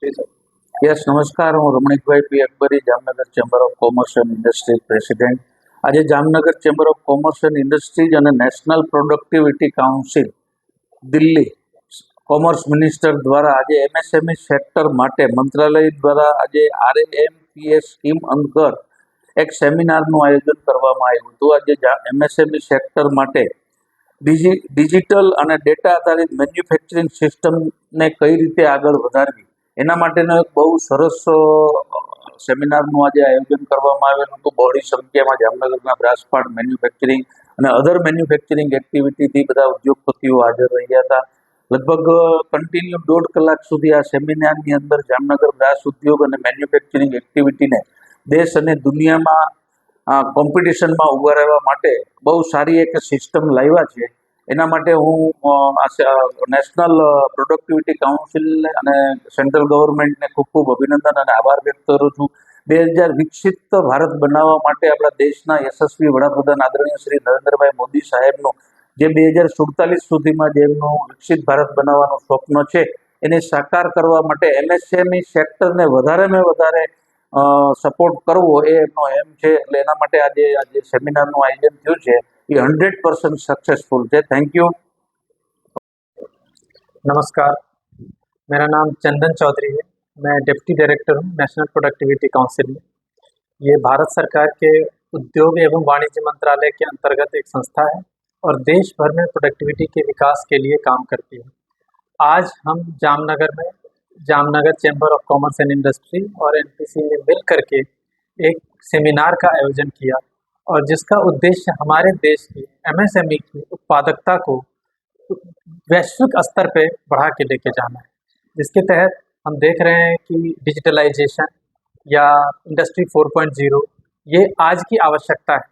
Yes, નમસ્કાર. હું Ramnikbhai P Akbari, Jamnagar chamber of commerce and industries president. આજે Jamnagar chamber of commerce and industries અને national productivity council Delhi commerce minister દ્વારા આજે એમએસએમઈ સેક્ટર માટે મંત્રાલય દ્વારા આજે RAMPS સ્કીમ અંતર્ગત એક સેમિનારનું આયોજન કરવામાં આવ્યું હતું. આજે એમએસએમઈ સેક્ટર માટે ડિજિટલ અને ડેટા આધારિત મેન્યુફેક્ચરિંગ સિસ્ટમને કઈ રીતે આગળ વધારવી એના માટેનો એક બહુ સરસ સેમિનારનું આજે આયોજન કરવામાં આવેલું હતું. બહોળી સંખ્યામાં જામનગરના બ્રાસપાટ મેન્યુફેક્ચરિંગ અને અધર મેન્યુફેક્ચરિંગ એક્ટિવિટીથી બધા ઉદ્યોગપતિઓ હાજર રહ્યા હતા. લગભગ કન્ટિન્યુ 1.5 કલાક સુધી આ સેમિનારની અંદર જામનગર બ્રાસ ઉદ્યોગ અને મેન્યુફેક્ચરિંગ એક્ટિવિટીને દેશ અને દુનિયામાં કોમ્પિટિશનમાં ઊભા રહેવા માટે બહુ સારી એક સિસ્ટમ લાવ્યા છે. એના માટે હું નેશનલ પ્રોડક્ટિવિટી કાઉન્સિલ અને સેન્ટ્રલ ગવર્મેન્ટને ખૂબ ખૂબ અભિનંદન અને આભાર વ્યક્ત કરું છું. 2000 વિકસિત ભારત બનાવવા માટે આપણા દેશના યશસ્વી વડાપ્રધાન આદરણીય શ્રી નરેન્દ્રભાઈ મોદી સાહેબનું જે 2047 સુધીમાં જે એમનું વિકસિત ભારત બનાવવાનું સ્વપ્ન છે એને સાકાર કરવા માટે એમએસએમઈ સેક્ટરને વધારેમાં વધારે સપોર્ટ કરવો એ એમનો એમ છે. એટલે એના માટે આજે સેમિનારનું આયોજન થયું છે ये 100% सक्सेसफुल है. Thank you. नमस्कार, मेरा नाम चंदन चौधरी है. मैं डिप्टी डायरेक्टर हूँ नेशनल प्रोडक्टिविटी काउंसिल में. ये भारत सरकार के उद्योग एवं वाणिज्य मंत्रालय के अंतर्गत एक संस्था है और देश भर में प्रोडक्टिविटी के विकास के लिए काम करती है. आज हम Jamnagar chamber of commerce and industry और NPC ने मिल करके एक सेमिनार का आयोजन किया और जिसका उद्देश्य हमारे देश की MSME की उत्पादकता को वैश्विक स्तर पे बढ़ा के लेके जाना है. जिसके तहत हम देख रहे हैं कि डिजिटलाइजेशन या इंडस्ट्री 4.0 ये आज की आवश्यकता है.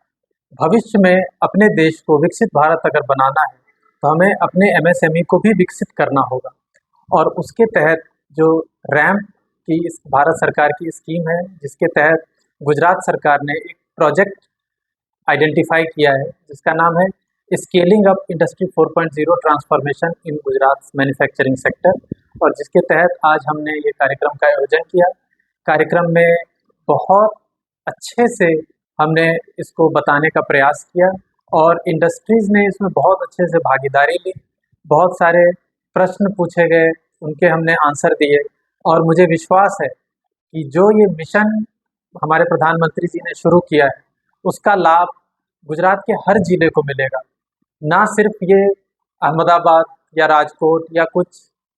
भविष्य में अपने देश को विकसित भारत अगर बनाना है तो हमें अपने MSME को भी विकसित करना होगा और उसके तहत जो रैम्प की इस भारत सरकार की स्कीम है जिसके तहत गुजरात सरकार ने एक प्रोजेक्ट आइडेंटिफाई किया है जिसका नाम है scaling up industry 4.0 transformation in Gujarat manufacturing sector और जिसके तहत आज हमने ये कार्यक्रम का आयोजन किया. कार्यक्रम में बहुत अच्छे से हमने इसको बताने का प्रयास किया और इंडस्ट्रीज़ ने इसमें बहुत अच्छे से भागीदारी ली. बहुत सारे प्रश्न पूछे गए, उनके हमने आंसर दिए और मुझे विश्वास है कि जो ये मिशन हमारे प्रधानमंत्री जी ने शुरू किया है उसका लाभ गुजरात के हर जिले को मिलेगा. ना सिर्फ ये अहमदाबाद या राजकोट या कुछ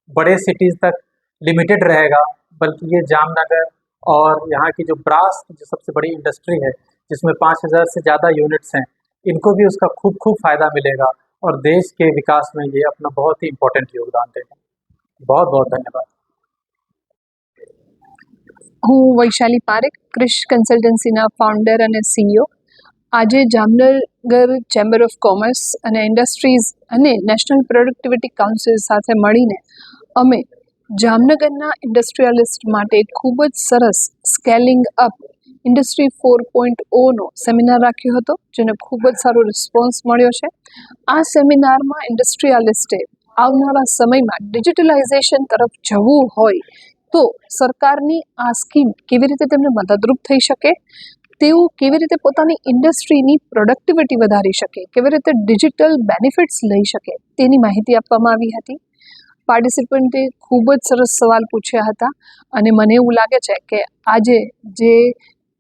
बड़े सिटीज़ तक लिमिटेड रहेगा बल्कि ये जामनगर और यहाँ की जो ब्रास जो सबसे बड़ी इंडस्ट्री है जिसमें 5000 से ज़्यादा यूनिट्स हैं इनको भी उसका खूब फ़ायदा मिलेगा और देश के विकास में ये अपना बहुत ही इम्पोर्टेंट योगदान देगा. बहुत बहुत धन्यवाद. હું વૈશાલી પારેખ, ક્રિશ કન્સલ્ટન્સીના ફાઉન્ડર અને CEO. આજે જામનગર ચેમ્બર ઓફ કોમર્સ અને ઇન્ડસ્ટ્રીઝ અને નેશનલ પ્રોડક્ટિવિટી કાઉન્સિલ સાથે મળીને અમે જામનગરના ઇન્ડસ્ટ્રીયાલિસ્ટ માટે ખૂબ જ સરસ સ્કેલિંગ અપ ઇન્ડસ્ટ્રી 4.0નો સેમિનાર રાખ્યો હતો જેને ખૂબ જ સારો રિસ્પોન્સ મળ્યો છે. આ સેમિનારમાં ઇન્ડસ્ટ્રીયાલિસ્ટે આવનારા સમયમાં ડિજિટલાઇઝેશન તરફ જવું હોય તો સરકારની આ સ્કીમ કેવી રીતે તેમને મદદરૂપ થઈ શકે, તેઓ કેવી રીતે પોતાની ઇન્ડસ્ટ્રીની પ્રોડક્ટિવિટી વધારી શકે, કેવી રીતે ડિજિટલ બેનિફિટ્સ લઈ શકે તેની માહિતી આપવામાં આવી હતી. પાર્ટિસિપન્ટે ખૂબ જ સરસ સવાલ પૂછ્યા હતા અને મને એવું લાગે છે કે આજે જે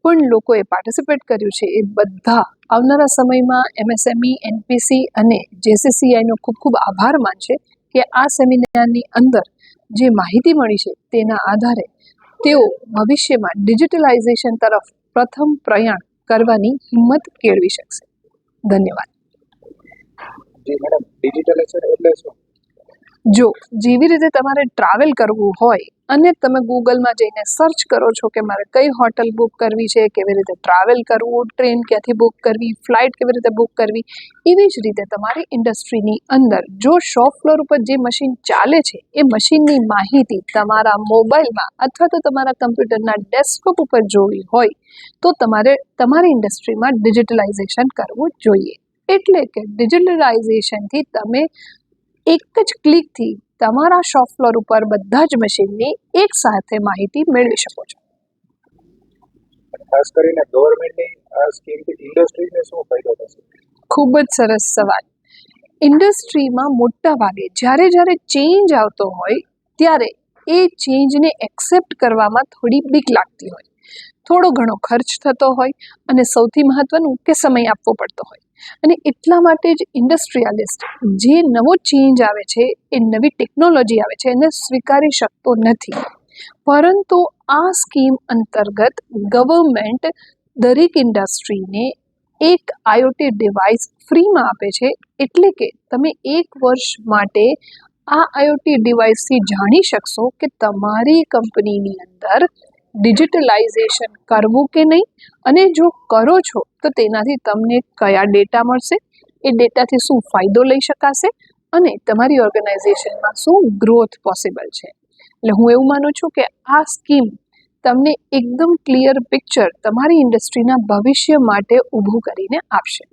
પણ લોકોએ પાર્ટિસિપેટ કર્યું છે એ બધા આવનારા સમયમાં MSME, NPC અને JCCIનો ખૂબ ખૂબ આભાર માનશે કે આ સેમિનારની અંદર જે માહિતી મળી છે તેના આધારે તેઓ ભવિષ્યમાં ડિજિટલાઇઝેશન તરફ પ્રથમ પ્રયાણ કરવાની હિંમત કેળવી શકશે. ધન્યવાદ. જી મેડમ, ડિજિટલાઇઝેશન એટલે શું? જો જેવી રીતે તમારે ટ્રાવેલ કરવું હોય અને તમે ગૂગલમાં જઈને સર્ચ કરો છો કે મારે કઈ હોટલ બુક કરવી છે, કેવી રીતે ટ્રાવેલ કરવું, ટ્રેન ક્યાંથી બુક કરવી, ફ્લાઇટ કેવી રીતે બુક કરવી, એવી જ રીતે તમારી ઇન્ડસ્ટ્રીની અંદર જો શોપ ફ્લોર ઉપર જે મશીન ચાલે છે એ મશીનની માહિતી તમારા મોબાઈલમાં અથવા તો તમારા કમ્પ્યુટરના ડેસ્કટોપ ઉપર જોવી હોય તો તમારે તમારી ઇન્ડસ્ટ્રીમાં ડિજિટલાઇઝેશન કરવું જોઈએ. એટલે કે ડિજિટલાઇઝેશનથી તમે એક જ ક્લિકથી તમારા શોપ ફ્લોર ઉપર બધા જ મશીનની એક સાથે માહિતી મેળવી શકો છો. ખાસ કરીને ગવર્મેન્ટની આ સ્કીમથી ઇન્ડસ્ટ્રીને શું ફાયદો થશે? ખૂબ જ સરસ સવાલ. ઇન્ડસ્ટ્રીમાં મોટા ભાગે જ્યારે ચેન્જ આવતો હોય ત્યારે એ ચેન્જને એક્સેપ્ટ કરવામાં થોડી બીક લાગતી હોય, થોડો ઘણો ખર્ચ થતો હોય અને સૌથી મહત્વનું કે સમય આપવો પડતો હોય. અને એટલા માટે જ ઇન્ડસ્ટ્રીયાલિસ્ટ જે નવો ચેન્જ આવે છે, એ નવી ટેકનોલોજી આવે છે એને સ્વીકારી શકતો નથી. પરંતુ આ સ્કીમ અંતર્ગત ગવર્મેન્ટ દરેક ઇન્ડસ્ટ્રીને એક IoT ડિવાઇસ ફ્રીમાં આપે છે. એટલે કે તમે 1 વર્ષ માટે આ IoT ડિવાઇસથી જાણી શકશો કે તમારી કંપનીની અંદર ડિજિટલાઇઝેશન કરવું કે નહીં, અને જો કરો છો તો તેનાથી તમને કયા ડેટા મળશે, એ ડેટાથી શું ફાયદો લઈ શકાશે અને તમારી ઓર્ગેનાઇઝેશનમાં શું ગ્રોથ પોસિબલ છે. એટલે હું એવું માનું છું કે આ સ્કીમ તમને એકદમ ક્લિયર પિક્ચર તમારી ઇન્ડસ્ટ્રીના ભવિષ્ય માટે ઊભું કરીને આપશે.